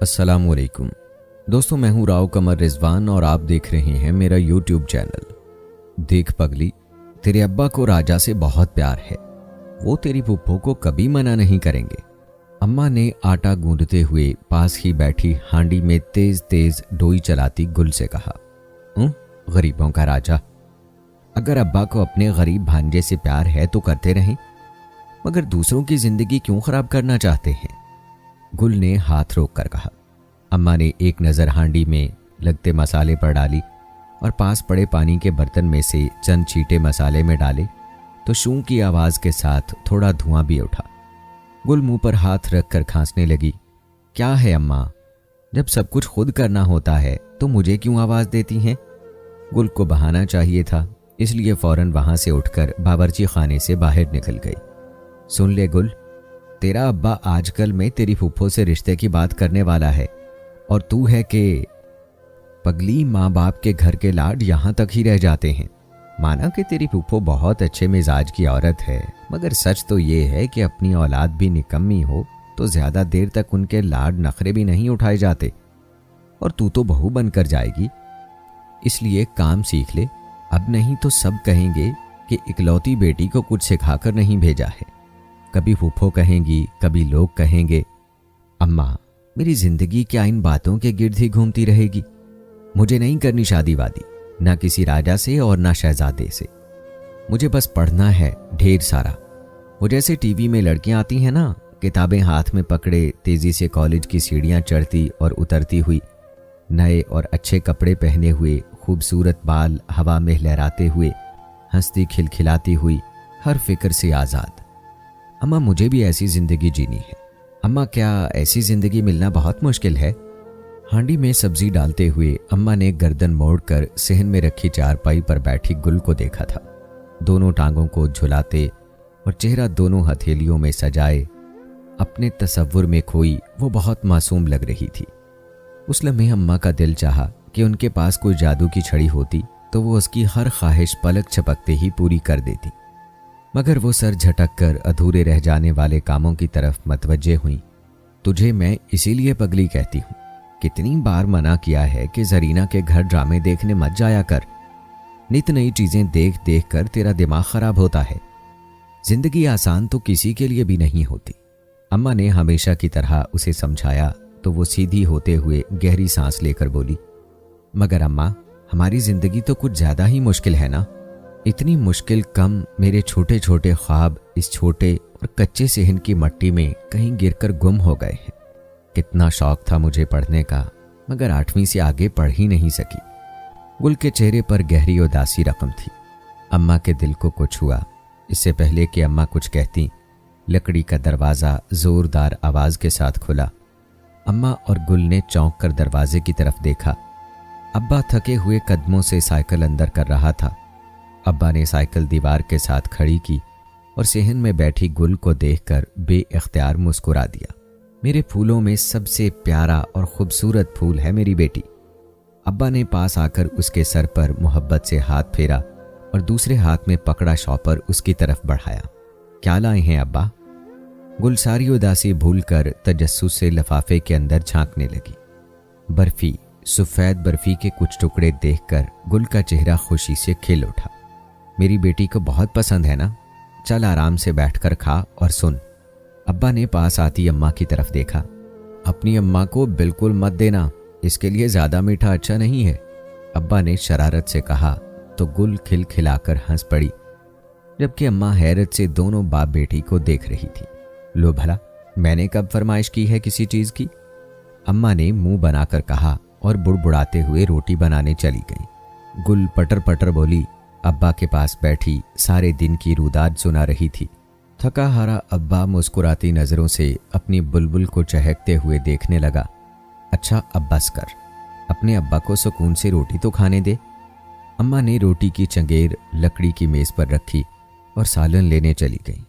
अस्सलामुअलैकुम दोस्तों, मैं हूं राव कमर रिजवान और आप देख रहे हैं मेरा यूट्यूब चैनल। देख पगली, तेरे अब्बा को राजा से बहुत प्यार है। वो तेरी फुप्पो को कभी मना नहीं करेंगे। अम्मा ने आटा गूंदते हुए पास ही बैठी हांडी में तेज तेज डोई चलाती गुल से कहा, गरीबों का राजा, अगर अब्बा को अपने गरीब भांजे से प्यार है तो करते रहें, मगर दूसरों की जिंदगी क्यों खराब करना चाहते हैं? गुल ने हाथ रोक कर कहा। अम्मा ने एक नज़र हांडी में लगते मसाले पर डाली और पास पड़े पानी के बर्तन में से चंद छींटे मसाले में डाले तो शूं की आवाज़ के साथ थोड़ा धुआं भी उठा। गुल मुंह पर हाथ रख कर खांसने लगी। क्या है अम्मा, जब सब कुछ खुद करना होता है तो मुझे क्यों आवाज़ देती हैं? गुल को बहाना चाहिए था, इसलिए फौरन वहाँ से उठकर बावर्ची खाने से बाहर निकल गई। सुन ले गुल, तेरा अब्बा आजकल में तेरी फूफो से रिश्ते की बात करने वाला है और तू है कि पगली, माँ बाप के घर के लाड यहाँ तक ही रह जाते हैं। माना कि तेरी फूफो बहुत अच्छे मिजाज की औरत है, मगर सच तो ये है कि अपनी औलाद भी निकम्मी हो तो ज़्यादा देर तक उनके लाड नखरे भी नहीं उठाए जाते। और तू तो बहू बनकर जाएगी, इसलिए काम सीख ले। अब नहीं तो सब कहेंगे कि इकलौती बेटी को कुछ सिखाकर नहीं भेजा है। कभी फूफो कहेंगी, कभी लोग कहेंगे। अम्मा, मेरी जिंदगी क्या इन बातों के गिर्द ही घूमती रहेगी? मुझे नहीं करनी शादी वादी, ना किसी राजा से और ना शहजादे से। मुझे बस पढ़ना है ढेर सारा। वो जैसे टीवी में लड़कियां आती हैं ना, किताबें हाथ में पकड़े तेजी से कॉलेज की सीढ़ियां चढ़ती और उतरती हुई, नए और अच्छे कपड़े पहने हुए, खूबसूरत बाल हवा में लहराते हुए, हंसती खिलखिलाती हुई, हर फिक्र से आज़ाद। अम्मा, मुझे भी ऐसी जिंदगी जीनी है। अम्मा, क्या ऐसी जिंदगी मिलना बहुत मुश्किल है? हांडी में सब्जी डालते हुए अम्मा ने गर्दन मोड़कर सहन में रखी चारपाई पर बैठी गुल को देखा था। दोनों टांगों को झुलाते और चेहरा दोनों हथेलियों में सजाए अपने तसव्वुर में खोई वो बहुत मासूम लग रही थी। उस लम्हे अम्मा का दिल चाहा कि उनके पास कोई जादू की छड़ी होती तो वो उसकी हर ख्वाहिश पलक झपकते ही पूरी कर देती, मगर वो सर झटक कर अधूरे रह जाने वाले कामों की तरफ मतवज्जे हुई। तुझे मैं इसीलिए पगली कहती हूँ। कितनी बार मना किया है कि जरीना के घर ड्रामे देखने मत जाया कर। नित नई चीजें देख देख कर तेरा दिमाग खराब होता है। जिंदगी आसान तो किसी के लिए भी नहीं होती। अम्मा ने हमेशा की तरह उसे समझाया तो वो सीधी होते हुए गहरी सांस लेकर बोली, मगर अम्मा, हमारी जिंदगी तो कुछ ज्यादा ही मुश्किल है ना। इतनी मुश्किल कम मेरे छोटे छोटे ख्वाब इस छोटे और कच्चे सेहन की मट्टी में कहीं गिरकर गुम हो गए हैं। कितना शौक था मुझे पढ़ने का, मगर 8वीं से आगे पढ़ ही नहीं सकी। गुल के चेहरे पर गहरी उदासी रकम थी। अम्मा के दिल को कुछ हुआ। इससे पहले कि अम्मा कुछ कहती, लकड़ी का दरवाज़ा जोरदार आवाज़ के साथ खुला। अम्मा और गुल ने चौंक कर दरवाजे की तरफ देखा। अब्बा थके हुए कदमों से साइकिल अंदर कर रहा था। अब्बा ने साइकिल दीवार के साथ खड़ी की और सेहन में बैठी गुल को देखकर बेइख्तियार मुस्कुरा दिया। मेरे फूलों में सबसे प्यारा और खूबसूरत फूल है मेरी बेटी। अब्बा ने पास आकर उसके सर पर मोहब्बत से हाथ फेरा और दूसरे हाथ में पकड़ा शॉपर उसकी तरफ बढ़ाया। क्या लाए हैं अब्बा? गुल सारी उदासी भूलकर तजस्सुस से लिफाफे के अंदर झांकने लगी। बर्फी, सफेद बर्फी के कुछ टुकड़े देखकर गुल का चेहरा खुशी से खिल उठा। मेरी बेटी को बहुत पसंद है ना? चल आराम से बैठकर खा और सुन। अब्बा ने पास आती अम्मा की तरफ देखा। अपनी अम्मा को बिल्कुल मत देना, इसके लिए ज्यादा मीठा अच्छा नहीं है, अब्बा ने शरारत से कहा तो गुल खिलखिलाकर हंस पड़ी, जबकि अम्मा हैरत से दोनों बाप बेटी को देख रही थी। लो भला, मैंने कब फरमाइश की है किसी चीज की? अम्मा ने मुंह बनाकर कहा और बुड़बुड़ाते हुए रोटी बनाने चली गई। गुल पटर पटर बोली। अब्बा के पास बैठी सारे दिन की रुदाद सुना रही थी। थका हारा अब्बा मुस्कुराती नजरों से अपनी बुलबुल को चहकते हुए देखने लगा। अच्छा अब बस कर, अपने अब्बा को सुकून से रोटी तो खाने दे। अम्मा ने रोटी की चंगेर लकड़ी की मेज पर रखी और सालन लेने चली गई।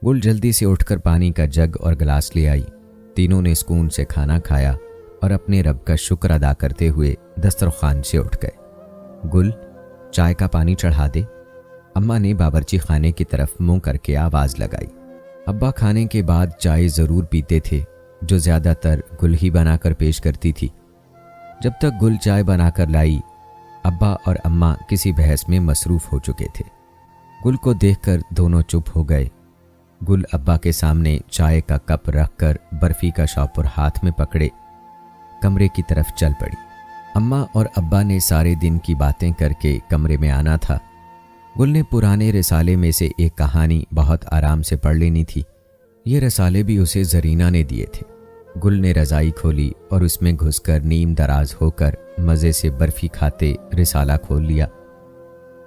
गुल जल्दी से उठकर पानी का जग और गिलास ले आई। तीनों ने सुकून से खाना खाया और अपने रब का शुक्र अदा करते हुए दस्तरखान से उठ गए। गुल, चाय का पानी चढ़ा दे। अम्मा ने बावर्ची खाने की तरफ मुंह करके आवाज लगाई। अब्बा खाने के बाद चाय जरूर पीते थे, जो ज़्यादातर गुल ही बनाकर पेश करती थी। जब तक गुल चाय बनाकर लाई, अब्बा और अम्मा किसी बहस में मसरूफ़ हो चुके थे। गुल को देखकर दोनों चुप हो गए। गुल अब्बा के सामने चाय का कप रखकर बर्फ़ी का शॉपर हाथ में पकड़े कमरे की तरफ चल पड़ी। अम्मा और अब्बा ने सारे दिन की बातें करके कमरे में आना था। गुल ने पुराने रिसाले में से एक कहानी बहुत आराम से पढ़ लेनी थी। ये रसाले भी उसे जरीना ने दिए थे। गुल ने रज़ाई खोली और उसमें घुसकर नीम दराज होकर मज़े से बर्फ़ी खाते रिसाला खोल लिया।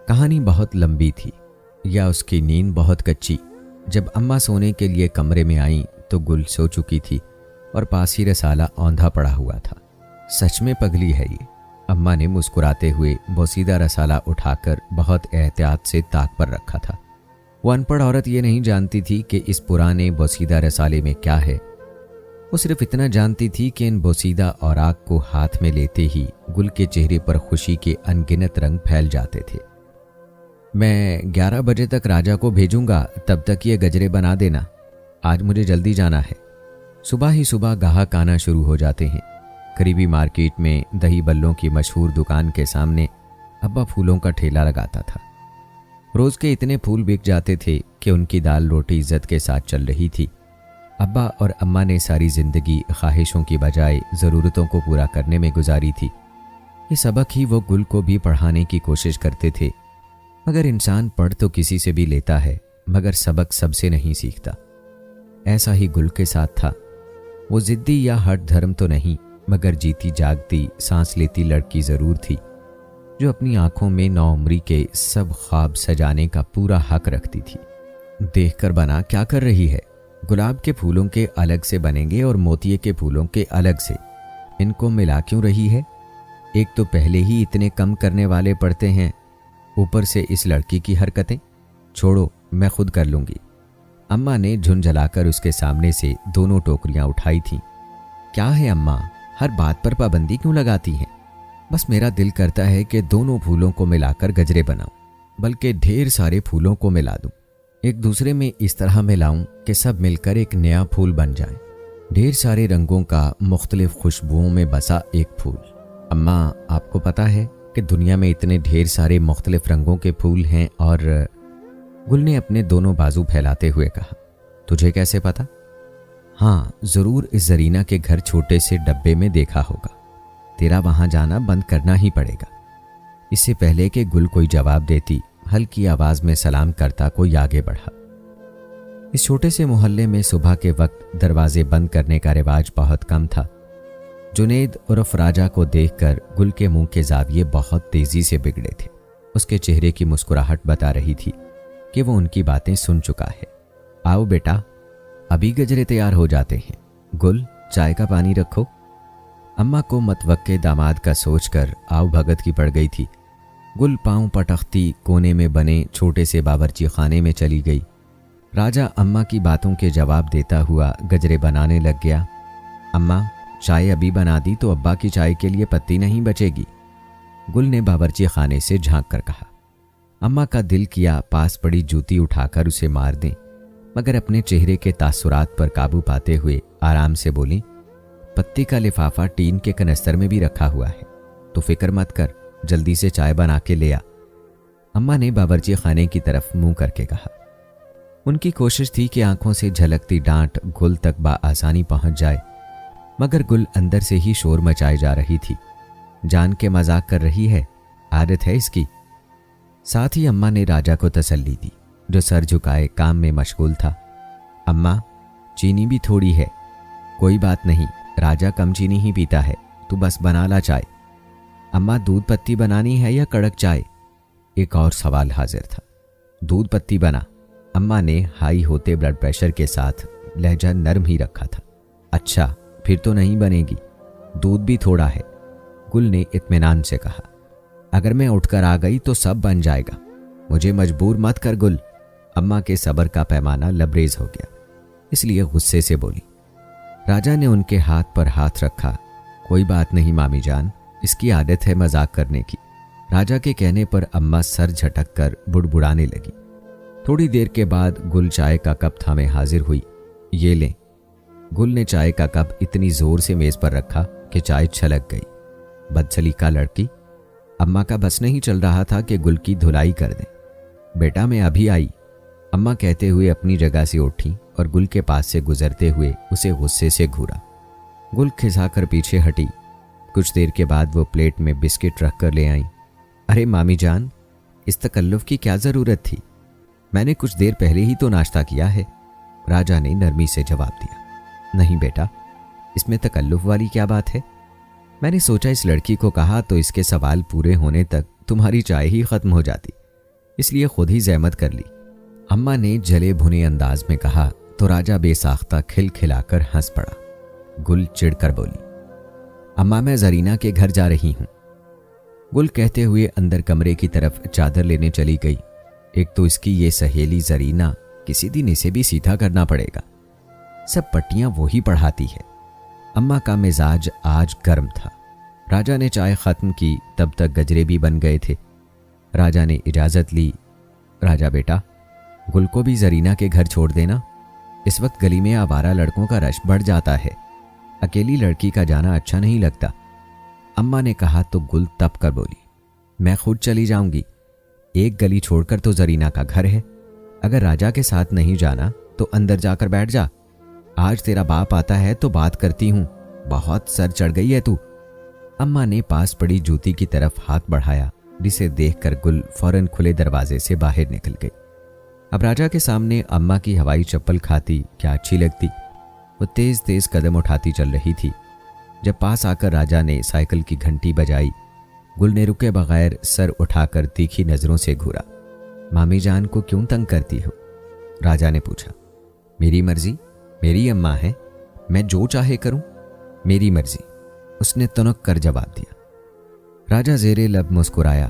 कहानी बहुत लंबी थी या उसकी नींद बहुत कच्ची। जब अम्मा सोने के लिए कमरे में आईं तो गुल सो चुकी थी और पास ही रसाला औंधा पड़ा हुआ था। सच में पगली है ये, अम्मा ने मुस्कुराते हुए बोसीदा रसाला उठाकर बहुत एहतियात से ताक पर रखा था। वो अनपढ़ औरत ये नहीं जानती थी कि इस पुराने बोसीदा रसाले में क्या है। वो सिर्फ इतना जानती थी कि इन बोसीदा औराक को हाथ में लेते ही गुल के चेहरे पर खुशी के अनगिनत रंग फैल जाते थे। मैं 11 बजे तक राजा को भेजूंगा, तब तक ये गजरे बना देना। आज मुझे जल्दी जाना है। सुबह ही सुबह गाहक आना शुरू हो जाते हैं। करीबी मार्केट में दही बल्लों की मशहूर दुकान के सामने अब्बा फूलों का ठेला लगाता था। रोज़ के इतने फूल बिक जाते थे कि उनकी दाल रोटी इज्जत के साथ चल रही थी। अब्बा और अम्मा ने सारी ज़िंदगी ख्वाहिशों की बजाय ज़रूरतों को पूरा करने में गुजारी थी। ये सबक ही वो गुल को भी पढ़ाने की कोशिश करते थे। मगर इंसान पढ़ तो किसी से भी लेता है, मगर सबक सबसे नहीं सीखता। ऐसा ही गुल के साथ था। वो ज़िद्दी या हट धर्म तो नहीं, मगर जीती जागती सांस लेती लड़की ज़रूर थी, जो अपनी आंखों में नौउम्री के सब ख्वाब सजाने का पूरा हक रखती थी। देखकर बना क्या कर रही है? गुलाब के फूलों के अलग से बनेंगे और मोतिये के फूलों के अलग से, इनको मिला क्यों रही है? एक तो पहले ही इतने कम करने वाले पड़ते हैं, ऊपर से इस लड़की की हरकतें। छोड़ो, मैं खुद कर लूंगी। अम्मा ने झुंझलाकर उसके सामने से दोनों टोकरियां उठाई थीं। क्या है अम्मा, हर बात पर पाबंदी क्यों लगाती हैं? बस मेरा दिल करता है कि दोनों फूलों को मिलाकर गजरे बनाऊं, बल्कि ढेर सारे फूलों को मिला दूं, एक दूसरे में इस तरह मिलाऊं कि सब मिलकर एक नया फूल बन जाए, ढेर सारे रंगों का मुख्तलिफ खुशबुओं में बसा एक फूल। अम्मा, आपको पता है कि दुनिया में इतने ढेर सारे मुख्तलिफ रंगों के फूल हैं? और गुल ने अपने दोनों बाजू फैलाते हुए कहा। तुझे कैसे पता? हाँ, ज़रूर इस जरीना के घर छोटे से डब्बे में देखा होगा। तेरा वहां जाना बंद करना ही पड़ेगा। इससे पहले कि गुल कोई जवाब देती, हल्की आवाज में सलाम करता कोई आगे बढ़ा। इस छोटे से मोहल्ले में सुबह के वक्त दरवाजे बंद करने का रिवाज बहुत कम था। जुनेद उर्फ राजा को देखकर गुल के मुंह के जाविये बहुत तेजी से बिगड़े थे। उसके चेहरे की मुस्कुराहट बता रही थी कि वो उनकी बातें सुन चुका है। आओ बेटा, अभी गजरे तैयार हो जाते हैं। गुल, चाय का पानी रखो। अम्मा को मतवक्के दामाद का सोचकर आव भगत की पड़ गई थी। गुल पांव पटखती कोने में बने छोटे से बावर्ची खाने में चली गई। राजा अम्मा की बातों के जवाब देता हुआ गजरे बनाने लग गया। अम्मा, चाय अभी बना दी तो अब्बा की चाय के लिए पत्ती नहीं बचेगी, गुल ने बावर्ची खाने से झांक कर कहा। अम्मा का दिल किया पास पड़ी जूती उठाकर उसे मार दें, मगर अपने चेहरे के तासुरात पर काबू पाते हुए आराम से बोली, पत्ती का लिफाफा टीन के कनस्तर में भी रखा हुआ है, तो फिक्र मत कर, जल्दी से चाय बना के ले आ। अम्मा ने बावर्ची खाने की तरफ मुंह करके कहा। उनकी कोशिश थी कि आंखों से झलकती डांट गुल तक बआसानी पहुंच जाए, मगर गुल अंदर से ही शोर मचाए जा रही थी। जान के मजाक कर रही है, आदत है इसकी। साथ ही अम्मा ने राजा को तसल्ली दी, जो सर झुकाए काम में मशगूल था। अम्मा, चीनी भी थोड़ी है। कोई बात नहीं, राजा कम चीनी ही पीता है, तू बस बना ला चाय। अम्मा, दूध पत्ती बनानी है या कड़क चाय? एक और सवाल हाजिर था। दूध पत्ती बना। अम्मा ने हाई होते ब्लड प्रेशर के साथ लहजा नर्म ही रखा था। अच्छा, फिर तो नहीं बनेगी, दूध भी थोड़ा है, गुल ने इत्मीनान से कहा। अगर मैं उठकर आ गई तो सब बन जाएगा, मुझे मजबूर मत कर गुल। अम्मा के सब्र का पैमाना लबरेज हो गया, इसलिए गुस्से से बोली। राजा ने उनके हाथ पर हाथ रखा। कोई बात नहीं मामी जान, इसकी आदत है मजाक करने की। राजा के कहने पर अम्मा सर झटक कर बुड़बुड़ाने लगी। थोड़ी देर के बाद गुल चाय का कप थामे हाजिर हुई। ये लें। गुल ने चाय का कप इतनी जोर से मेज पर रखा कि चाय छलक गई। बदसलीका लड़की, अम्मा का बस नहीं चल रहा था कि गुल की धुलाई कर दें। बेटा मैं अभी आई, अम्मा कहते हुए अपनी जगह से उठी और गुल के पास से गुजरते हुए उसे गुस्से से घूरा। गुल खिसाकर पीछे हटी। कुछ देर के बाद वो प्लेट में बिस्किट रख कर ले आई। अरे मामी जान, इस तकल्लुफ की क्या जरूरत थी? मैंने कुछ देर पहले ही तो नाश्ता किया है, राजा ने नरमी से जवाब दिया। नहीं बेटा, इसमें तकल्लुफ वाली क्या बात है? मैंने सोचा इस लड़की को कहा तो इसके सवाल पूरे होने तक तुम्हारी चाय ही खत्म हो जाती, इसलिए खुद ही जहमत कर ली। अम्मा ने जले भुने अंदाज में कहा तो राजा बेसाख्ता खिलखिलाकर हंस पड़ा। गुल चिढ़कर बोली, अम्मा मैं जरीना के घर जा रही हूं। गुल कहते हुए अंदर कमरे की तरफ चादर लेने चली गई। एक तो इसकी ये सहेली जरीना, किसी दिन इसे भी सीधा करना पड़ेगा। सब पट्टियां वो ही पढ़ाती है। अम्मा का मिजाज आज गर्म था। राजा ने चाय खत्म की तब तक गजरे भी बन गए थे। राजा ने इजाजत ली। राजा बेटा, गुल को भी जरीना के घर छोड़ देना। इस वक्त गली में आवारा लड़कों का रश बढ़ जाता है, अकेली लड़की का जाना अच्छा नहीं लगता। अम्मा ने कहा तो गुल तप कर बोली, मैं खुद चली जाऊंगी। एक गली छोड़कर तो जरीना का घर है। अगर राजा के साथ नहीं जाना तो अंदर जाकर बैठ जा। आज तेरा बाप आता है तो बात करती हूं। बहुत सर चढ़ गई है तू। अम्मा ने पास पड़ी जूती की तरफ हाथ बढ़ाया, जिसे देखकर गुल फौरन खुले दरवाजे से बाहर निकल गई। अब राजा के सामने अम्मा की हवाई चप्पल खाती क्या अच्छी लगती। वो तेज तेज कदम उठाती चल रही थी। जब पास आकर राजा ने साइकिल की घंटी बजाई, गुल ने रुके बगैर सर उठाकर तीखी नजरों से घूरा। मामी जान को क्यों तंग करती हो? राजा ने पूछा। मेरी मर्जी, मेरी अम्मा है, मैं जो चाहे करूं, मेरी मर्जी, उसने तुनक कर जवाब दिया। राजा जेरे लब मुस्कुराया।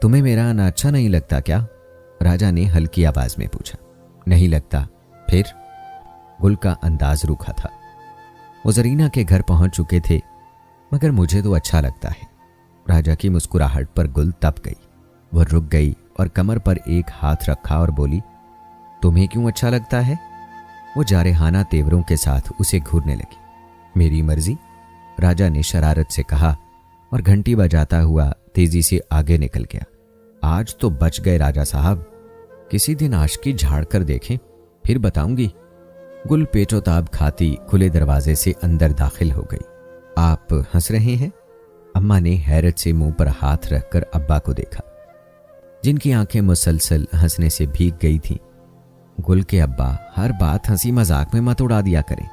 तुम्हें मेरा आना अच्छा नहीं लगता क्या? राजा ने हल्की आवाज में पूछा। नहीं लगता। फिर? गुल का अंदाज रूखा था। वो जरीना के घर पहुंच चुके थे। मगर मुझे तो अच्छा लगता है। राजा की मुस्कुराहट पर गुल तप गई। वह रुक गई और कमर पर एक हाथ रखा और बोली, तुम्हें क्यों अच्छा लगता है? वो जारेहाना तेवरों के साथ उसे घूरने लगी। मेरी मर्जी, राजा ने शरारत से कहा और घंटी बजाता हुआ तेजी से आगे निकल गया। आज तो बच गए राजा साहब। किसी दिन आशिकी झाड़ कर देखें, फिर बताऊंगी। गुल पेचोताब खाती खुले दरवाजे से अंदर दाखिल हो गई। आप हंस रहे हैं? अम्मा ने हैरत से मुंह पर हाथ रखकर अब्बा को देखा, जिनकी आंखें मुसलसल हंसने से भीग गई थीं। गुल के अब्बा हर बात हंसी मजाक में मत उड़ा दिया करें।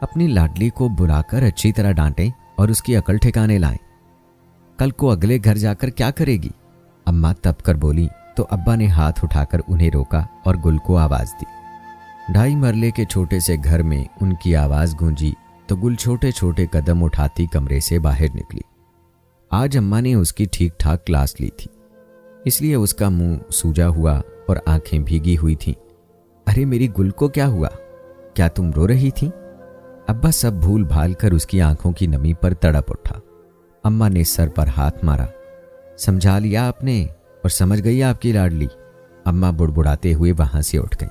अपनी लाडली को बुलाकर अच्छी तरह डांटें और उसकी अकल ठिकाने लाएं। कल को अगले घर जाकर क्या करेगी? अम्मा तप कर बोली तो अब्बा ने हाथ उठाकर उन्हें रोका और गुल को आवाज दी। 2.5 मरले के छोटे से घर में उनकी आवाज गूंजी तो गुल छोटे छोटे कदम उठाती कमरे से बाहर निकली। आज अम्मा ने उसकी ठीक ठाक क्लास ली थी, इसलिए उसका मुंह सूजा हुआ और आंखें भीगी हुई थीं। अरे मेरी गुल को क्या हुआ? क्या तुम रो रही थी? अब्बा सब भूल भाल कर उसकी आंखों की नमी पर तड़प उठा। अम्मा ने सर पर हाथ मारा। समझा लिया आपने और समझ गई आपकी लाडली। अम्मा बुड़बुड़ाते हुए वहां से उठ गई।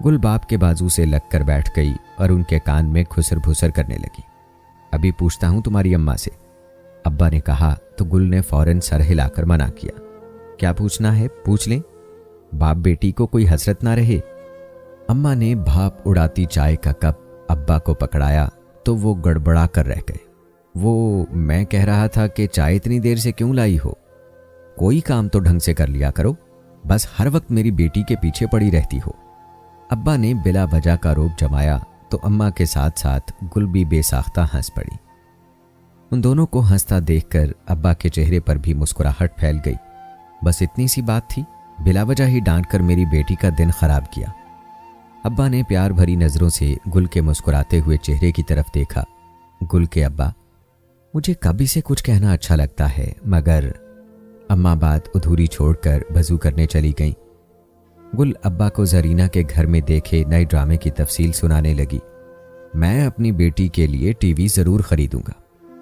गुल बाप के बाजू से लगकर बैठ गई और उनके कान में खुसर फुसर करने लगी। अभी पूछता हूं तुम्हारी अम्मा से, अब्बा ने कहा तो गुल ने फौरन सर हिलाकर मना किया। क्या पूछना है पूछ लें, बाप बेटी को कोई हसरत ना रहे। अम्मा ने भाप उड़ाती चाय का कप अब्बा को पकड़ाया तो वो गड़बड़ा कर रह गए। वो मैं कह रहा था कि चाय इतनी देर से क्यों लाई हो? कोई काम तो ढंग से कर लिया करो, बस हर वक्त मेरी बेटी के पीछे पड़ी रहती हो। अब्बा ने बिला वजह का रोब जमाया तो अम्मा के साथ साथ गुल भी बेसाख्ता हंस पड़ी। उन दोनों को हंसता देखकर अब्बा के चेहरे पर भी मुस्कुराहट फैल गई। बस इतनी सी बात थी, बिला वजह ही डांट कर मेरी बेटी का दिन खराब किया। अब्बा ने प्यार भरी नजरों से गुल के मुस्कुराते हुए चेहरे की तरफ देखा। गुल के अब्बा, मुझे कभी से कुछ कहना अच्छा लगता है, मगर अम्मा बात अधूरी छोड़कर वजू करने चली गईं। गुल अब्बा को जरीना के घर में देखे नए ड्रामे की तफसील सुनाने लगी। मैं अपनी बेटी के लिए टीवी जरूर खरीदूंगा।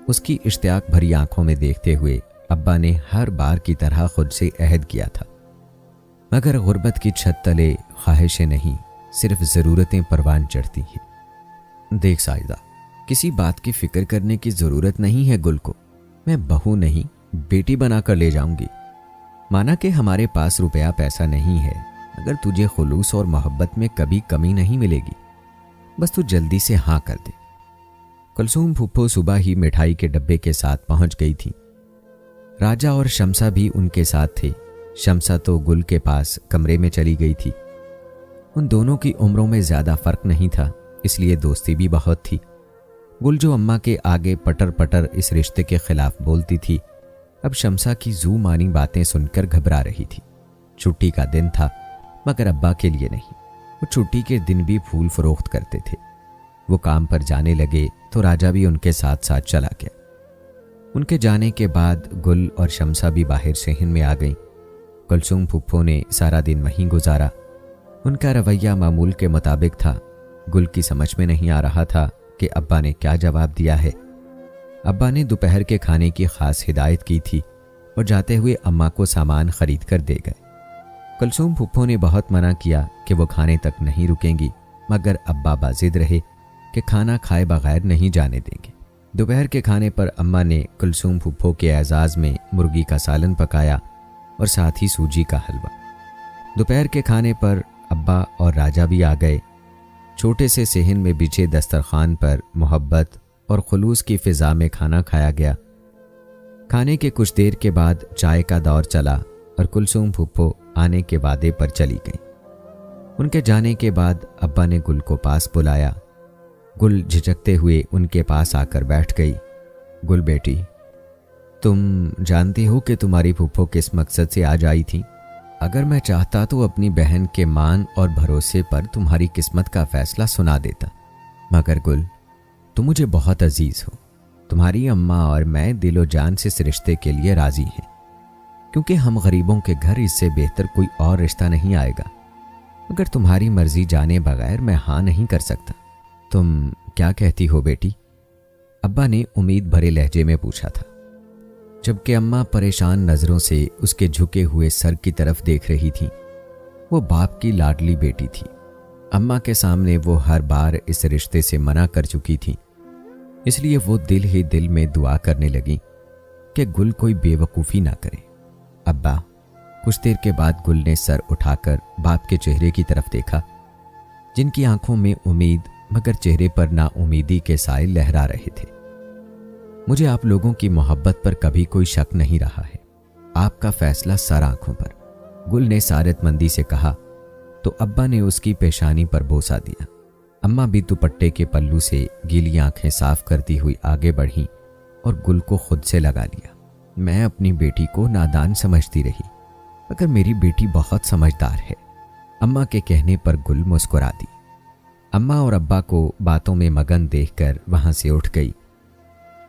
उसकी इश्तियाक भरी आंखों में देखते हुए अब्बा ने हर बार की तरह खुद से अहद किया था, मगर गुर्बत की छत तले ख्वाहिशें नहीं, सिर्फ जरूरतें परवान चढ़ती हैं। देख साजिदा, किसी बात की फिक्र करने की जरूरत नहीं है गुल को। मैं बहू नहीं बेटी बनाकर ले जाऊंगी। माना कि हमारे पास रुपया पैसा नहीं है, मगर तुझे खुलूस और मोहब्बत में कभी कमी नहीं मिलेगी। बस तू जल्दी से हाँ कर दे। कुलसूम फूफो सुबह ही मिठाई के डब्बे के साथ पहुंच गई थी। राजा और शमसा भी उनके साथ थे। शमसा तो गुल के पास कमरे में चली गई थी। उन दोनों की उम्रों में ज्यादा फर्क नहीं था, इसलिए दोस्ती भी बहुत थी। गुल जो अम्मा के आगे पटर पटर इस रिश्ते के खिलाफ बोलती थी, अब शमसा की जू मानी बातें सुनकर घबरा रही थी। छुट्टी का दिन था, मगर अब्बा के लिए नहीं। वो छुट्टी के दिन भी फूल फरोख्त करते थे। वो काम पर जाने लगे तो राजा भी उनके साथ साथ चला गया। उनके जाने के बाद गुल और शमसा भी बाहर शहर में आ गईं। कुलसूम फुप्पो ने सारा दिन वहीं गुजारा। उनका रवैया मामूल के मुताबिक था। गुल की समझ में नहीं आ रहा था कि अब्बा ने क्या जवाब दिया है। अब्बा ने दोपहर के खाने की खास हिदायत की थी और जाते हुए अम्मा को सामान खरीद कर दे गए। कुलसूम फुप्पो ने बहुत मना किया कि वो खाने तक नहीं रुकेंगी, मगर अब्बा बाजिद रहे कि खाना खाए बगैर नहीं जाने देंगे। दोपहर के खाने पर अम्मा ने कुलसूम फुप्पो के एजाज़ में मुर्गी का सालन पकाया और साथ ही सूजी का हलवा। दोपहर के खाने पर अब्बा और राजा भी आ गए। छोटे से सेहन में बिछे दस्तरखान पर मोहब्बत और खुलूस की फिजा में खाना खाया गया। खाने के कुछ देर के बाद चाय का दौर चला और कुलसूम फुप्पो आने के वादे पर चली गई। उनके जाने के बाद अब्बा ने गुल को पास बुलाया। गुल झिझकते हुए उनके पास आकर बैठ गई। गुल बेटी, तुम जानती हो कि तुम्हारी फुप्पो किस मकसद से आज आई थी? अगर मैं चाहता तो अपनी बहन के मान और भरोसे पर तुम्हारी किस्मत का फैसला सुना देता, मगर गुल, तुम मुझे बहुत अजीज हो। तुम्हारी अम्मा और मैं दिलो जान से इस रिश्ते के लिए राजी हैं, क्योंकि हम गरीबों के घर इससे बेहतर कोई और रिश्ता नहीं आएगा। मगर तुम्हारी मर्जी जाने बगैर मैं हाँ नहीं कर सकता। तुम क्या कहती हो बेटी? अब्बा ने उम्मीद भरे लहजे में पूछा था, जबकि अम्मा परेशान नजरों से उसके झुके हुए सर की तरफ देख रही थी। वो बाप की लाडली बेटी थी। अम्मा के सामने वो हर बार इस रिश्ते से मना कर चुकी थी, इसलिए वो दिल ही दिल में दुआ करने लगी कि गुल कोई बेवकूफ़ी ना करे। अब्बा। कुछ देर के बाद गुल ने सर उठाकर बाप के चेहरे की तरफ देखा, जिनकी आंखों में उम्मीद मगर चेहरे पर नाउमीदी के साए लहरा रहे थे। मुझे आप लोगों की मोहब्बत पर कभी कोई शक नहीं रहा है। आपका फैसला सर आंखों पर, गुल ने सारतमंदी से कहा तो अब्बा ने उसकी पेशानी पर बोसा दिया। अम्मा भी दुपट्टे के पल्लू से गीली आंखें साफ करती हुई आगे बढ़ी और गुल को खुद से लगा लिया। मैं अपनी बेटी को नादान समझती रही, मगर मेरी बेटी बहुत समझदार है। अम्मा के कहने पर गुल मुस्कुरा दी। अम्मा और अब्बा को बातों में मगन देखकर वहां से उठ गई।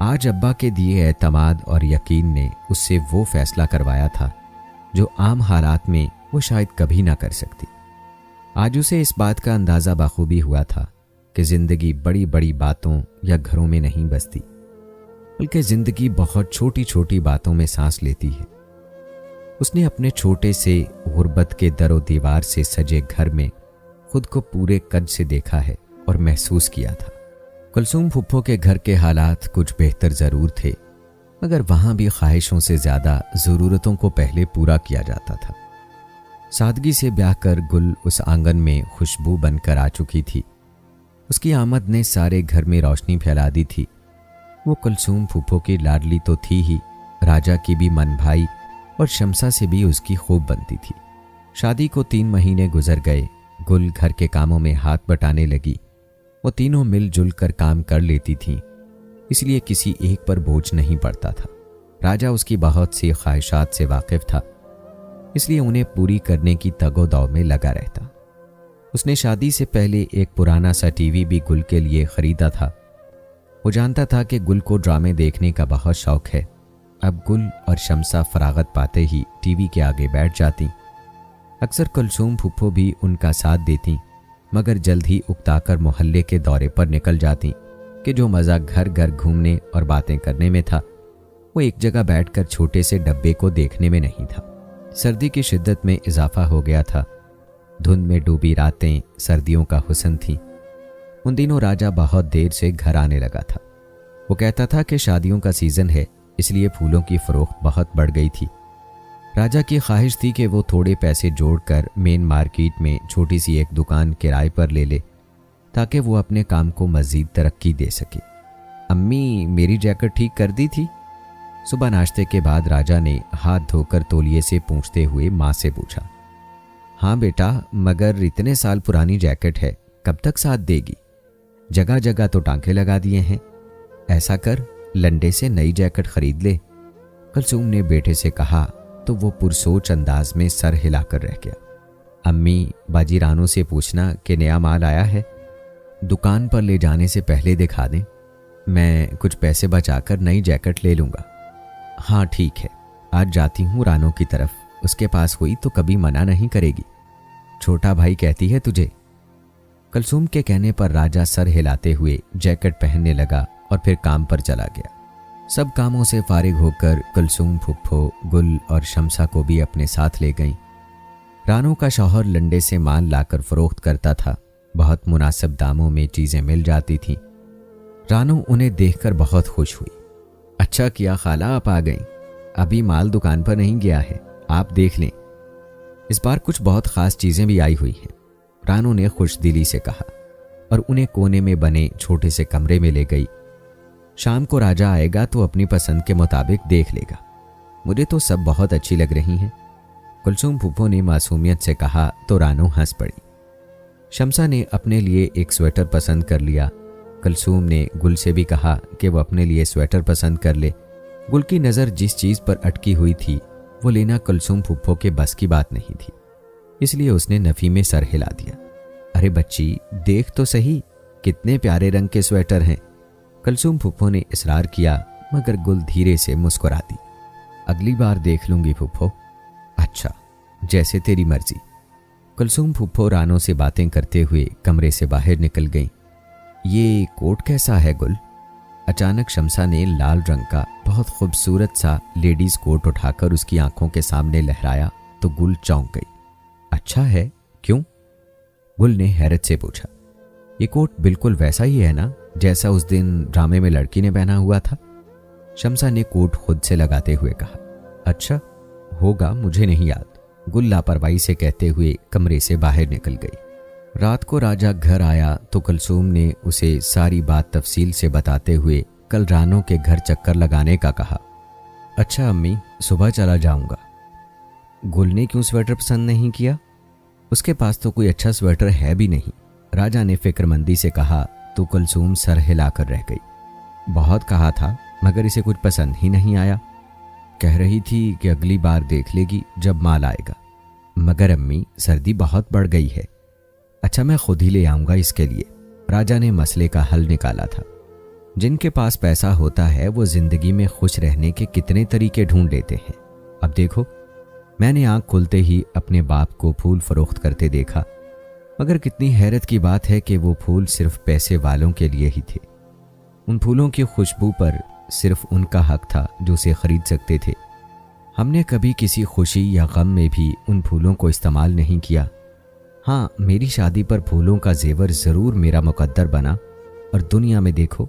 आज अब्बा के दिए एतमाद और यकीन ने उससे वो फैसला करवाया था जो आम हालात में वो शायद कभी ना कर सकती। आज उसे इस बात का अंदाज़ा बाखूबी हुआ था कि ज़िंदगी बड़ी बड़ी बातों या घरों में नहीं बसती, बल्कि ज़िंदगी बहुत छोटी छोटी बातों में सांस लेती है। उसने अपने छोटे से गुर्बत के दरो दीवार से सजे घर में खुद को पूरे कद से देखा है और महसूस किया था। कुलसूम फुप्पो के घर के हालात कुछ बेहतर ज़रूर थे, मगर वहाँ भी ख्वाहिशों से ज़्यादा ज़रूरतों को पहले पूरा किया जाता था। सादगी से ब्याह कर गुल उस आंगन में खुशबू बनकर आ चुकी थी। उसकी आमद ने सारे घर में रोशनी फैला दी थी। वो कुलसूम फुप्पो की लाडली तो थी ही, राजा की भी मन भाई और शमसा से भी उसकी खूब बनती थी। शादी को 3 महीने गुजर गए। गुल घर के कामों में हाथ बटाने लगी। वो तीनों मिलजुल कर काम कर लेती थीं, इसलिए किसी एक पर बोझ नहीं पड़ता था। राजा उसकी बहुत सी ख्वाहिशात से वाकिफ था, इसलिए उन्हें पूरी करने की तगोदौ में लगा रहता। उसने शादी से पहले एक पुराना सा टीवी भी गुल के लिए खरीदा था। वो जानता था कि गुल को ड्रामे देखने का बहुत शौक है। अब गुल और शमसा फरागत पाते ही टीवी के आगे बैठ जाती। अक्सर कुलसूम फुप्पो भी उनका साथ देती, मगर जल्द ही उकताकर मोहल्ले के दौरे पर निकल जाती कि जो मज़ा घर घर घूमने और बातें करने में था, वो एक जगह बैठकर छोटे से डब्बे को देखने में नहीं था। सर्दी की शिद्दत में इजाफा हो गया था। धुंध में डूबी रातें सर्दियों का हुस्न थीं। उन दिनों राजा बहुत देर से घर आने लगा था। वो कहता था कि शादियों का सीजन है, इसलिए फूलों की फरोख्त बहुत बढ़ गई थी। राजा की ख्वाहिश थी कि वो थोड़े पैसे जोड़कर मेन मार्केट में छोटी सी एक दुकान किराए पर ले ले, ताकि वो अपने काम को मज़ीद तरक्की दे सके। अम्मी, मेरी जैकेट ठीक कर दी थी? सुबह नाश्ते के बाद राजा ने हाथ धोकर तौलिए से पूछते हुए माँ से पूछा। हाँ बेटा, मगर इतने साल पुरानी जैकेट है, कब तक साथ देगी? जगह जगह तो टांके लगा दिए हैं। ऐसा कर, लंडे से नई जैकेट खरीद ले। कुलसूम ने बेटे से कहा तो वो पुरसोच अंदाज में सर हिलाकर रह गया। अम्मी, बाजी रानू से पूछना कि नया माल आया है, दुकान पर ले जाने से पहले दिखा दें। मैं कुछ पैसे बचाकर नई जैकेट ले लूँगा। हाँ ठीक है, आज जाती हूँ रानू की तरफ, उसके पास हुई तो कभी मना नहीं करेगी। छोटा भाई कहती है तुझे। कुलसूम के कहने पर राजा सर हिलाते हुए जैकेट पहनने लगा और फिर काम पर चला गया। सब कामों से फारिग होकर कुलसूम फुफ्फो, गुल और शमसा को भी अपने साथ ले गईं। रानू का शौहर लंडे से माल लाकर फरोख्त करता था। बहुत मुनासिब दामों में चीज़ें मिल जाती थीं। रानू उन्हें देखकर बहुत खुश हुई। अच्छा किया खाला, आप आ गईं। अभी माल दुकान पर नहीं गया है, आप देख लें। इस बार कुछ बहुत ख़ास चीज़ें भी आई हुई हैं, रानू ने खुशदिली से कहा और उन्हें कोने में बने छोटे से कमरे में ले गई। शाम को राजा आएगा तो अपनी पसंद के मुताबिक देख लेगा। मुझे तो सब बहुत अच्छी लग रही हैं। कुलसूम फूफो ने मासूमियत से कहा तो रानू हंस पड़ी। शमसा ने अपने लिए एक स्वेटर पसंद कर लिया। कुलसूम ने गुल से भी कहा कि वो अपने लिए स्वेटर पसंद कर ले। गुल की नज़र जिस चीज़ पर अटकी हुई थी वो लेना कुलसूम फूफो के बस की बात नहीं थी, इसलिए उसने नफ़ी में सर हिला दिया। अरे बच्ची, देख तो सही, कितने प्यारे रंग के स्वेटर हैं। कुलसूम फूफो ने इसरार किया, मगर गुल धीरे से मुस्कुरा दी। अगली बार देख लूंगी फूफो। अच्छा, जैसे तेरी मर्जी। कुलसूम फूफो रानू से बातें करते हुए कमरे से बाहर निकल गईं। ये कोट कैसा है गुल? अचानक शमसा ने लाल रंग का बहुत खूबसूरत सा लेडीज कोट उठाकर उसकी आंखों के सामने लहराया तो गुल चौंक गई। अच्छा है, क्यों? गुल ने हैरत से पूछा। ये कोट बिल्कुल वैसा ही है ना जैसा उस दिन ड्रामे में लड़की ने पहना हुआ था? शमसा ने कोट खुद से लगाते हुए कहा। अच्छा होगा, मुझे नहीं याद, गुल लापरवाही से कहते हुए कमरे से बाहर निकल गई। रात को राजा घर आया तो कुलसूम ने उसे सारी बात तफसील से बताते हुए कल रानू के घर चक्कर लगाने का कहा। अच्छा अम्मी, सुबह चला जाऊंगा। गुल ने क्यों स्वेटर पसंद नहीं किया? उसके पास तो कोई अच्छा स्वेटर है भी नहीं, राजा ने फिक्रमंदी से कहा तो कुलसूम सर हिलाकर रह गई। बहुत कहा था मगर इसे कुछ पसंद ही नहीं आया। कह रही थी कि अगली बार देख लेगी जब माल आएगा। मगर अम्मी, सर्दी बहुत बढ़ गई है। अच्छा, मैं खुद ही ले आऊंगा इसके लिए। राजा ने मसले का हल निकाला था। जिनके पास पैसा होता है वो जिंदगी में खुश रहने के कितने तरीके ढूंढ लेते हैं। अब देखो, मैंने आंख खुलते ही अपने बाप को फूल फरोख्त करते देखा, मगर कितनी हैरत की बात है कि वो फूल सिर्फ पैसे वालों के लिए ही थे। उन फूलों की खुशबू पर सिर्फ उनका हक था जो उसे खरीद सकते थे। हमने कभी किसी खुशी या गम में भी उन फूलों को इस्तेमाल नहीं किया। हाँ, मेरी शादी पर फूलों का जेवर ज़रूर मेरा मुकद्दर बना। और दुनिया में देखो,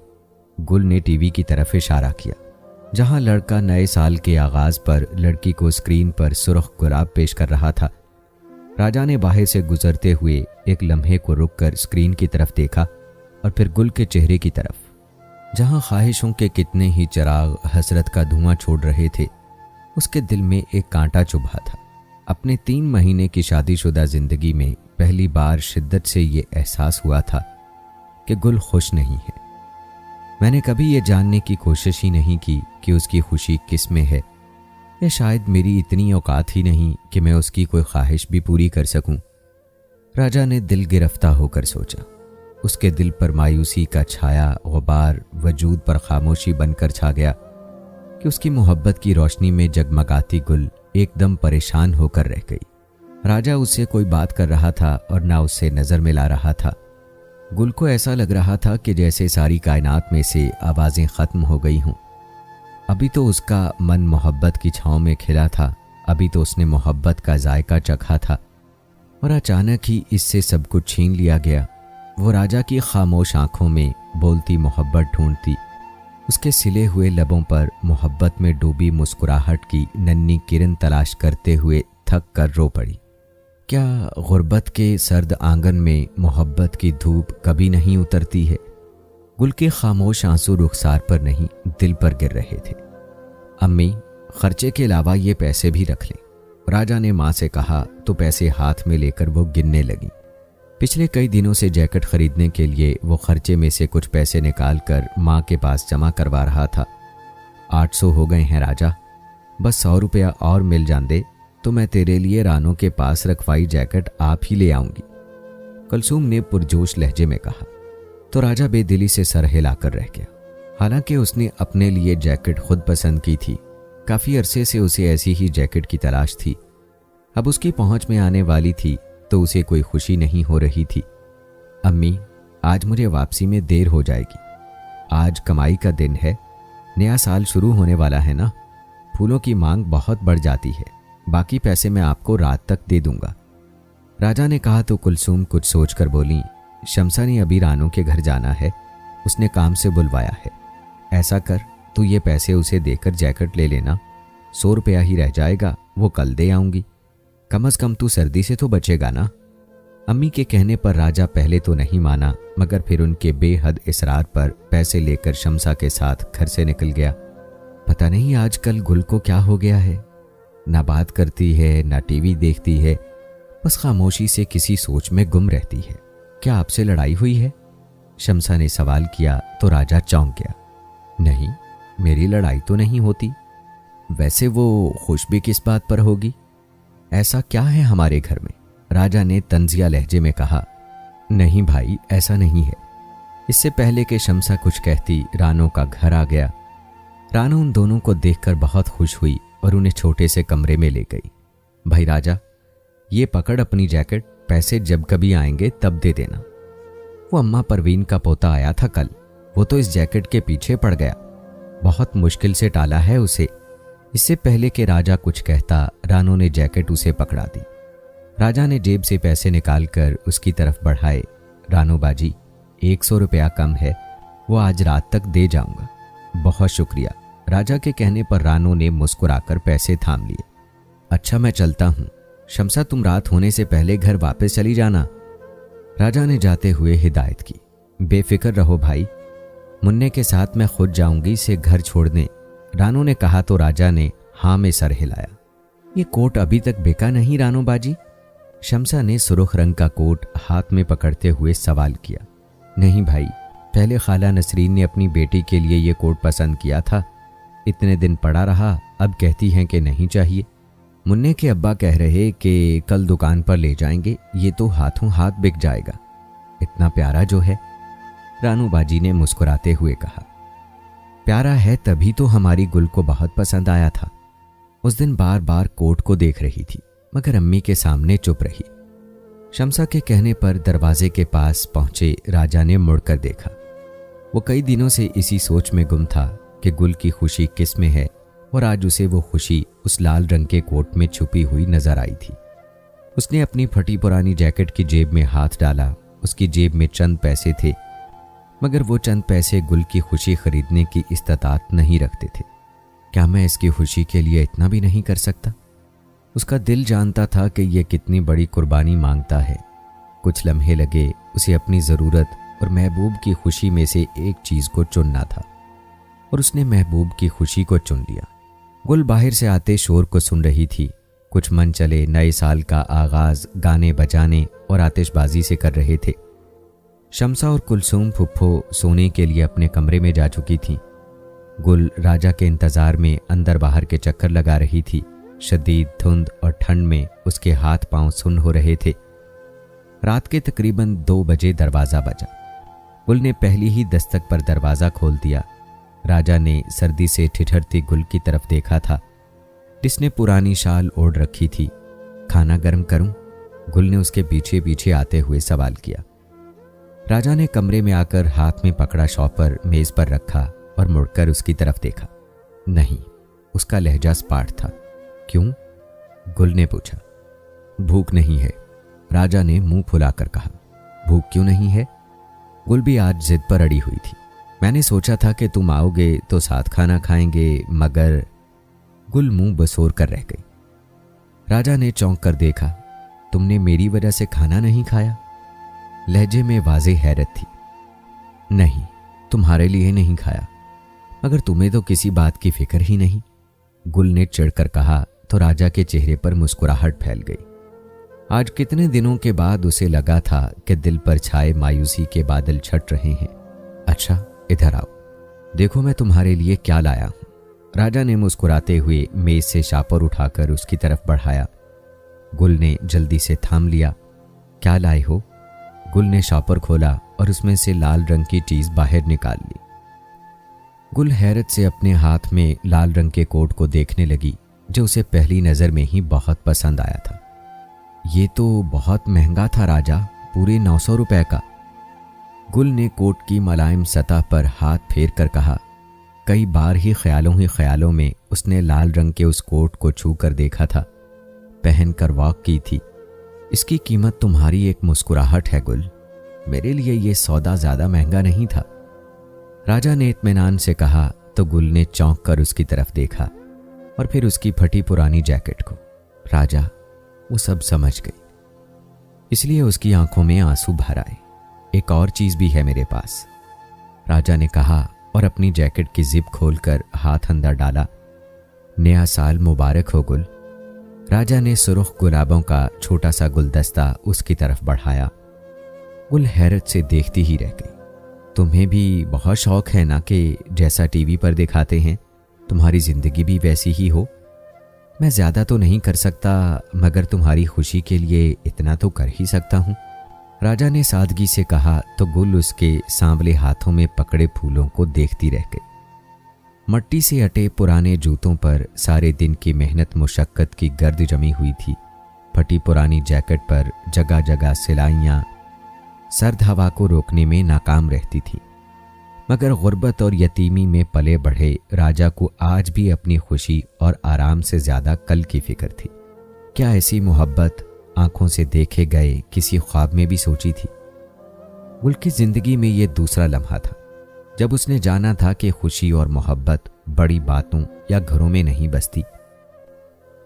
गुल ने टीवी की तरफ इशारा किया, जहाँ लड़का नए साल के आगाज़ पर लड़की को स्क्रीन पर सुर्ख गुलाब पेश कर रहा था। राजा ने बाहर से गुजरते हुए एक लम्हे को रुककर स्क्रीन की तरफ देखा और फिर गुल के चेहरे की तरफ, जहाँ ख्वाहिशों के कितने ही चिराग हसरत का धुआं छोड़ रहे थे। उसके दिल में एक कांटा चुभा था। अपने 3 महीने की शादीशुदा जिंदगी में पहली बार शिद्दत से ये एहसास हुआ था कि गुल खुश नहीं है। मैंने कभी ये जानने की कोशिश ही नहीं की कि उसकी खुशी किस में है, या शायद मेरी इतनी औकात ही नहीं कि मैं उसकी कोई ख्वाहिश भी पूरी कर सकूं। राजा ने दिल गिरफ्ता होकर सोचा। उसके दिल पर मायूसी का छाया गुबार वजूद पर खामोशी बनकर छा गया कि उसकी मोहब्बत की रोशनी में जगमगाती गुल एकदम परेशान होकर रह गई। राजा उससे कोई बात कर रहा था और ना उससे नज़र मिला रहा था। गुल को ऐसा लग रहा था कि जैसे सारी कायनात में से आवाज़ें ख़त्म हो गई हों। अभी तो उसका मन मोहब्बत की छाँव में खिला था, अभी तो उसने मोहब्बत का जायका चखा था, और अचानक ही इससे सब कुछ छीन लिया गया। वो राजा की खामोश आंखों में बोलती मोहब्बत ढूंढती, उसके सिले हुए लबों पर मोहब्बत में डूबी मुस्कुराहट की नन्ही किरण तलाश करते हुए थक कर रो पड़ी। क्या गुर्बत के सर्द आंगन में मोहब्बत की धूप कभी नहीं उतरती है? गुल के खामोश आंसू रुखसार पर नहीं, दिल पर गिर रहे थे। अम्मी, खर्चे के अलावा ये पैसे भी रख लें। राजा ने माँ से कहा तो पैसे हाथ में लेकर वो गिनने लगी। पिछले कई दिनों से जैकेट खरीदने के लिए वो खर्चे में से कुछ पैसे निकाल कर माँ के पास जमा करवा रहा था। 800 हो गए हैं राजा, बस 100 रुपया और मिल जान दे तो मैं तेरे लिए रानों के पास रखवाई जैकेट आप ही ले आऊंगी, कुलसूम ने पुरजोश लहजे में कहा। तो राजा बेदिली से सर हिलाकर रह गया। हालांकि उसने अपने लिए जैकेट खुद पसंद की थी, काफी अरसे से उसे ऐसी ही जैकेट की तलाश थी। अब उसकी पहुंच में आने वाली थी तो उसे कोई खुशी नहीं हो रही थी। अम्मी, आज मुझे वापसी में देर हो जाएगी। आज कमाई का दिन है, नया साल शुरू होने वाला है ना। फूलों की मांग बहुत बढ़ जाती है, बाकी पैसे मैं आपको रात तक दे दूंगा। राजा ने कहा तो कुलसूम कुछ सोचकर बोली, शमसा ने अभी रानों के घर जाना है, उसने काम से बुलवाया है। ऐसा कर, तू ये पैसे उसे देकर जैकेट ले लेना, 100 रुपया ही रह जाएगा, वो कल दे आऊंगी। कम से कम तू सर्दी से तो बचेगा ना। अम्मी के कहने पर राजा पहले तो नहीं माना, मगर फिर उनके बेहद इसरार पर पैसे लेकर शमसा के साथ घर से निकल गया। पता नहीं आजकल गुल को क्या हो गया है, ना बात करती है ना टीवी देखती है, बस खामोशी से किसी सोच में गुम रहती है। क्या आपसे लड़ाई हुई है? शमसा ने सवाल किया तो राजा चौंक गया। नहीं, मेरी लड़ाई तो नहीं होती। वैसे वो खुश भी किस बात पर होगी? ऐसा क्या है हमारे घर में? राजा ने तंजिया लहजे में कहा। नहीं भाई, ऐसा नहीं है। इससे पहले कि शमसा कुछ कहती, रानों का घर आ गया। रानू उन दोनों को देखकर बहुत खुश हुई और उन्हें छोटे से कमरे में ले गई। भाई राजा, ये पकड़ अपनी जैकेट, पैसे जब कभी आएंगे तब दे देना। वो अम्मा परवीन का पोता आया था कल, वो तो इस जैकेट के पीछे पड़ गया, बहुत मुश्किल से टाला है उसे। इससे पहले कि राजा कुछ कहता, रानू ने जैकेट उसे पकड़ा दी। राजा ने जेब से पैसे निकालकर उसकी तरफ बढ़ाए। रानू बाजी, 100 रुपया कम है, वो आज रात तक दे जाऊंगा। बहुत शुक्रिया। राजा के कहने पर रानू ने मुस्कुराकर पैसे थाम लिए। अच्छा, मैं चलता हूं। शमसा, तुम रात होने से पहले घर वापस चली जाना। राजा ने जाते हुए हिदायत की। बेफिक्र रहो भाई, मुन्ने के साथ मैं खुद जाऊंगी इसे घर छोड़ने। रानू ने कहा तो राजा ने हाँ में सर हिलाया। ये कोट अभी तक बिका नहीं रानू बाजी? शमसा ने सुर्ख रंग का कोट हाथ में पकड़ते हुए सवाल किया। नहीं भाई, पहले खाला नसरीन ने अपनी बेटी के लिए ये कोट पसंद किया था, इतने दिन पड़ा रहा, अब कहती हैं कि नहीं चाहिए। मुन्ने के अब्बा कह रहे कि कल दुकान पर ले जाएंगे, ये तो हाथों हाथ बिक जाएगा। इतना प्यारा जो है, रानू बाजी ने मुस्कुराते हुए कहा। प्यारा है तभी तो हमारी गुल को बहुत पसंद आया था। उस दिन बार बार कोट को देख रही थी, मगर अम्मी के सामने चुप रही। शमसा के कहने पर दरवाजे के पास पहुंचे राजा ने मुड़कर देखा। वो कई दिनों से इसी सोच में गुम था कि गुल की खुशी किस में है, और आज उसे वो खुशी उस लाल रंग के कोट में छुपी हुई नजर आई थी। उसने अपनी फटी पुरानी जैकेट की जेब में हाथ डाला। उसकी जेब में चंद पैसे थे, मगर वो चंद पैसे गुल की खुशी खरीदने की इस्तात नहीं रखते थे। क्या मैं इसकी खुशी के लिए इतना भी नहीं कर सकता? उसका दिल जानता था कि यह कितनी बड़ी कुर्बानी मांगता है। कुछ लम्हे लगे उसे अपनी ज़रूरत और महबूब की खुशी में से एक चीज़ को चुनना था, और उसने महबूब की खुशी को चुन लिया। गुल बाहर से आते शोर को सुन रही थी। कुछ मन चले नए साल का आगाज गाने बजाने और आतिशबाजी से कर रहे थे। शमसा और कुलसूम फुफ्फो सोने के लिए अपने कमरे में जा चुकी थीं। गुल राजा के इंतजार में अंदर बाहर के चक्कर लगा रही थी। शदीद धुंध और ठंड में उसके हाथ पांव सुन्न हो रहे थे। रात के तकरीबन 2 बजे दरवाज़ा बजा। गुल ने पहली ही दस्तक पर दरवाज़ा खोल दिया। राजा ने सर्दी से ठिठुरती गुल की तरफ देखा था, जिसने पुरानी शाल ओढ़ रखी थी। खाना गर्म करूं? गुल ने उसके पीछे पीछे आते हुए सवाल किया। राजा ने कमरे में आकर हाथ में पकड़ा शॉपर मेज पर रखा और मुड़कर उसकी तरफ देखा। नहीं, उसका लहजा स्पाट था। क्यों? गुल ने पूछा। भूख नहीं है, राजा ने मुंह फुलाकर कहा। भूख क्यों नहीं है? गुल भी आज जिद पर अड़ी हुई थी। मैंने सोचा था कि तुम आओगे तो साथ खाना खाएंगे, मगर गुल मुंह बसोर कर रह गई। राजा ने चौंक कर देखा। तुमने मेरी वजह से खाना नहीं खाया? लहजे में वाज़ेह हैरत थी। नहीं, तुम्हारे लिए नहीं खाया, मगर तुम्हें तो किसी बात की फिक्र ही नहीं। गुल ने चिढ़कर कहा तो राजा के चेहरे पर मुस्कुराहट फैल गई। आज कितने दिनों के बाद उसे लगा था कि दिल पर छाए मायूसी के बादल छट रहे हैं। अच्छा, इधर आओ, देखो मैं तुम्हारे लिए क्या लाया हूं। राजा ने मुस्कुराते हुए मेज से शापर उठाकर उसकी तरफ बढ़ाया। गुल ने जल्दी से थाम लिया। क्या लाए हो? गुल ने शापर खोला और उसमें से लाल रंग की चीज बाहर निकाल ली। गुल हैरत से अपने हाथ में लाल रंग के कोट को देखने लगी, जो उसे पहली नजर में ही बहुत पसंद आया था। ये तो बहुत महंगा था राजा, पूरे 900 रुपए का। गुल ने कोट की मुलायम सतह पर हाथ फेर कर कहा। कई बार ही ख्यालों में उसने लाल रंग के उस कोट को छू कर देखा था, पहन कर वॉक की थी। इसकी कीमत तुम्हारी एक मुस्कुराहट है गुल, मेरे लिए ये सौदा ज्यादा महंगा नहीं था। राजा ने इत्मीनान से कहा तो गुल ने चौंक कर उसकी तरफ देखा और फिर उसकी फटी पुरानी जैकेट को। राजा वो सब समझ गई, इसलिए उसकी आंखों में आंसू भर आए। एक और चीज भी है मेरे पास, राजा ने कहा और अपनी जैकेट की जिप खोलकर हाथ अंदर डाला। नया साल मुबारक हो गुल। राजा ने सुर्ख गुलाबों का छोटा सा गुलदस्ता उसकी तरफ बढ़ाया। गुल हैरत से देखती ही रह गई। तुम्हें भी बहुत शौक है ना कि जैसा टीवी पर दिखाते हैं तुम्हारी जिंदगी भी वैसी ही हो? मैं ज्यादा तो नहीं कर सकता, मगर तुम्हारी खुशी के लिए इतना तो कर ही सकता हूं। राजा ने सादगी से कहा तो गुल उसके सांवले हाथों में पकड़े फूलों को देखती रह गई। मट्टी से अटे पुराने जूतों पर सारे दिन की मेहनत मुशक्कत की गर्द जमी हुई थी। फटी पुरानी जैकेट पर जगह जगह सिलाइयां सर्द हवा को रोकने में नाकाम रहती थी, मगर गुर्बत और यतीमी में पले बढ़े राजा को आज भी अपनी खुशी और आराम से ज्यादा कल की फिक्र थी। क्या ऐसी मोहब्बत आंखों से देखे गए किसी ख्वाब में भी सोची थी? गुल की जिंदगी में ये दूसरा लम्हा था जब उसने जाना था कि खुशी और मोहब्बत बड़ी बातों या घरों में नहीं बसती,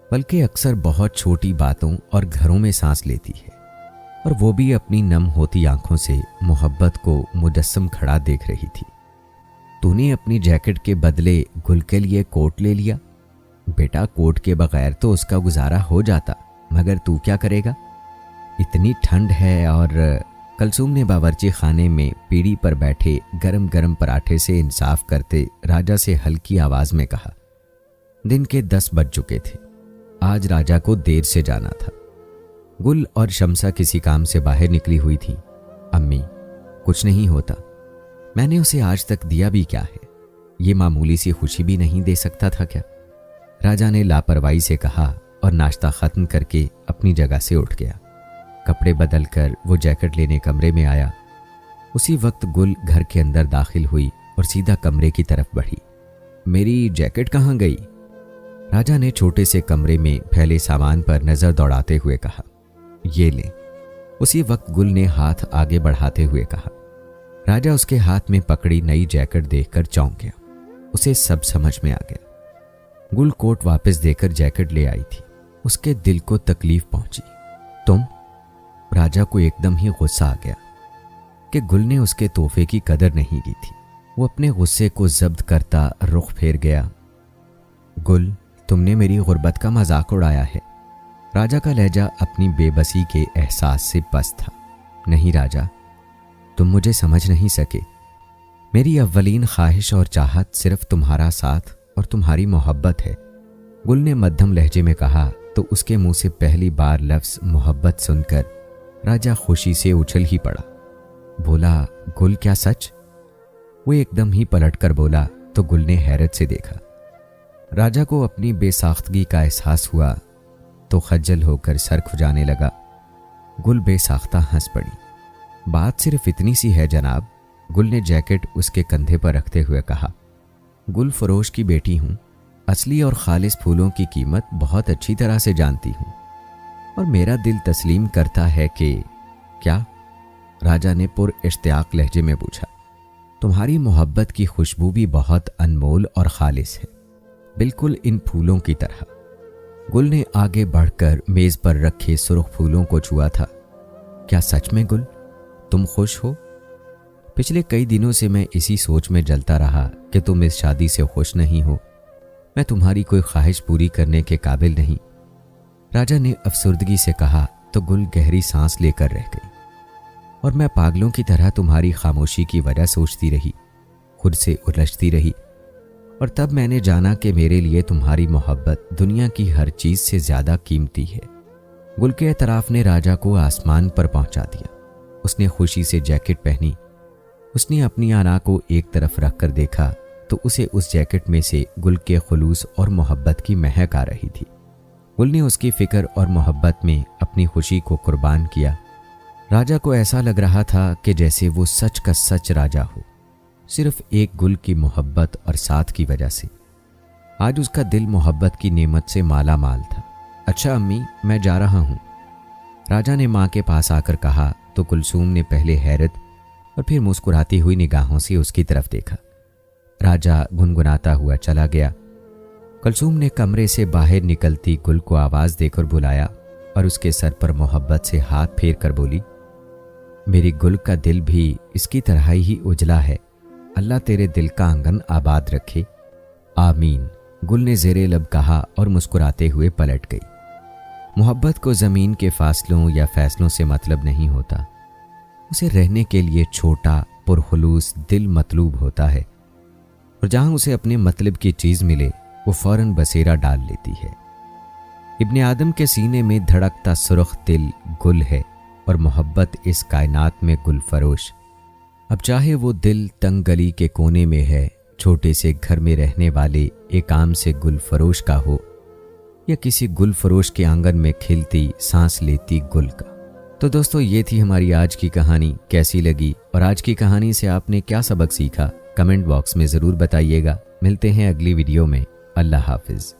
बल्कि अक्सर बहुत छोटी बातों और घरों में सांस लेती है, और वो भी अपनी नम होती आंखों से मोहब्बत को मुजस्सम खड़ा देख रही थी। तूने अपनी जैकेट के बदले गुल के लिए कोट ले लिया। बेटा, कोट के बगैर तो उसका गुजारा हो जाता, मगर तू क्या करेगा? इतनी ठंड है। और कलसूम ने बावर्ची खाने में पीढ़ी पर बैठे गरम गरम पराठे से इंसाफ करते राजा से हल्की आवाज में कहा। दिन के 10 बज चुके थे। आज राजा को देर से जाना था। गुल और शमसा किसी काम से बाहर निकली हुई थी। अम्मी, कुछ नहीं होता, मैंने उसे आज तक दिया भी क्या है? ये मामूली सी खुशी भी नहीं दे सकता था क्या? राजा ने लापरवाही से कहा और नाश्ता खत्म करके अपनी जगह से उठ गया। कपड़े बदलकर वो जैकेट लेने कमरे में आया। उसी वक्त गुल घर के अंदर दाखिल हुई और सीधा कमरे की तरफ बढ़ी। मेरी जैकेट कहाँ गई? राजा ने छोटे से कमरे में फैले सामान पर नजर दौड़ाते हुए कहा। ये ले। उसी वक्त गुल ने हाथ आगे बढ़ाते हुए कहा। राजा उसके हाथ में पकड़ी नई जैकेट देखकर चौंक गया। उसे सब समझ में आ गया। गुल कोट वापस देकर जैकेट ले आई थी। उसके दिल को तकलीफ पहुंची। तुम? राजा को एकदम ही गुस्सा आ गया कि गुल ने उसके तोहफे की कदर नहीं की थी। वो अपने गुस्से को जब्त करता रुख फेर गया। गुल, तुमने मेरी गुर्बत का मजाक उड़ाया है। राजा का लहजा अपनी बेबसी के एहसास से पस्त था। नहीं राजा, तुम मुझे समझ नहीं सके। मेरी अव्वलीन ख्वाहिश और चाहत सिर्फ तुम्हारा साथ और तुम्हारी मोहब्बत है। गुल ने मध्यम लहजे में कहा तो उसके मुंह से पहली बार लफ्ज मोहब्बत सुनकर राजा खुशी से उछल ही पड़ा। बोला, गुल, क्या सच? वो एकदम ही पलटकर बोला तो गुल ने हैरत से देखा। राजा को अपनी बेसाख्तगी का एहसास हुआ तो खज्जल होकर सर खुजाने लगा। गुल बेसाख्ता हंस पड़ी। बात सिर्फ इतनी सी है जनाब। गुल ने जैकेट उसके कंधे पर रखते हुए कहा। गुल फरोश की बेटी हूं, असली और खालिस फूलों की कीमत बहुत अच्छी तरह से जानती हूं, और मेरा दिल तस्लीम करता है कि क्या राजा ने पुर इश्तियाक लहजे में पूछा। तुम्हारी मोहब्बत की खुशबू भी बहुत अनमोल और खालिस है, बिल्कुल इन फूलों की तरह। गुल ने आगे बढ़कर मेज पर रखे सुर्ख फूलों को छुआ था। क्या सच में गुल, तुम खुश हो? पिछले कई दिनों से मैं इसी सोच में जलता रहा कि तुम इस शादी से खुश नहीं हो। मैं तुम्हारी कोई ख्वाहिश पूरी करने के काबिल नहीं, राजा ने अफसुर्दगी से कहा तो गुल गहरी सांस लेकर रह गई। और मैं पागलों की तरह तुम्हारी खामोशी की वजह सोचती रही, खुद से उलझती रही। और तब मैंने जाना कि मेरे लिए तुम्हारी मोहब्बत दुनिया की हर चीज से ज्यादा कीमती है। गुल के एतराफ ने राजा को आसमान पर पहुंचा दिया। उसने खुशी से जैकेट पहनी। उसने अपनी आना को एक तरफ रखकर देखा तो उसे उस जैकेट में से गुल के खुलूस और मोहब्बत की महक आ रही थी। गुल ने उसकी फिक्र और मोहब्बत में अपनी खुशी को कुर्बान किया। राजा को ऐसा लग रहा था कि जैसे वो सच का सच राजा हो, सिर्फ एक गुल की मोहब्बत और साथ की वजह से। आज उसका दिल मोहब्बत की नेमत से माला माल था। अच्छा अम्मी, मैं जा रहा हूं, राजा ने मां के पास आकर कहा तो कुलसूम ने पहले हैरत और फिर मुस्कुराती हुई निगाहों से उसकी तरफ देखा। राजा गुनगुनाता हुआ चला गया। कुलसूम ने कमरे से बाहर निकलती गुल को आवाज देकर बुलाया और उसके सर पर मोहब्बत से हाथ फेर कर बोली, मेरी गुल का दिल भी इसकी तरह ही उजला है। अल्लाह तेरे दिल का आंगन आबाद रखे, आमीन, गुल ने ज़ेरे लब कहा और मुस्कुराते हुए पलट गई। मोहब्बत को ज़मीन के फासलों या फैसलों से मतलब नहीं होता, उसे रहने के लिए छोटा पुरखुलूस दिल मतलूब होता है। और जहां उसे अपने मतलब की चीज़ मिले वो फौरन बसेरा डाल लेती है। इब्ने आदम के सीने में धड़कता सुर्ख दिल गुल है और मोहब्बत इस कायनात में गुल फरोश। अब चाहे वो दिल तंग गली के कोने में है, छोटे से घर में रहने वाले एक आम से गुल फरोश का हो, या किसी गुल फरोश के आंगन में खिलती सांस लेती गुल का। तो दोस्तों, ये थी हमारी आज की कहानी। कैसी लगी और आज की कहानी से आपने क्या सबक सीखा, कमेंट बॉक्स में ज़रूर बताइएगा। मिलते हैं अगली वीडियो में। अल्लाह हाफिज़।